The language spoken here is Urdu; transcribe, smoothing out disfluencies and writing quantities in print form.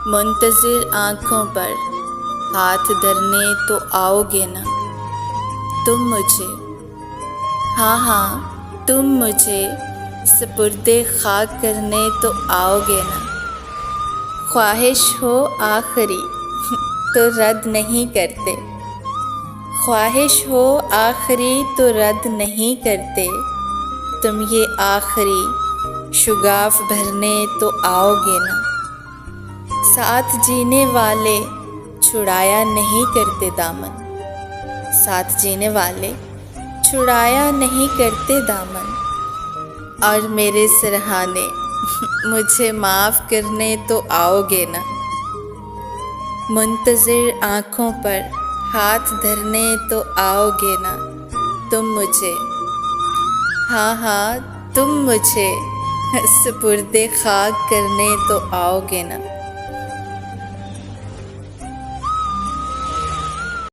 منتظر آنکھوں پر ہاتھ دھرنے تو آؤ گے نا تم مجھے، ہاں ہاں تم مجھے سپرد خاک کرنے تو آؤ گے نا۔ خواہش ہو آخری تو رد نہیں کرتے، خواہش ہو آخری تو رد نہیں کرتے، تم یہ آخری شگاف بھرنے تو آؤ گے نا۔ ساتھ جینے والے چھڑایا نہیں کرتے دامن، ساتھ جینے والے چھڑایا نہیں کرتے دامن، اور میرے سرہانے مجھے معاف کرنے تو آؤ گے نا۔ منتظر آنکھوں پر ہاتھ دھرنے تو آؤ گے نا تم مجھے، ہاں ہاں تم مجھے سپرد خاک کرنے تو آؤ گے نا۔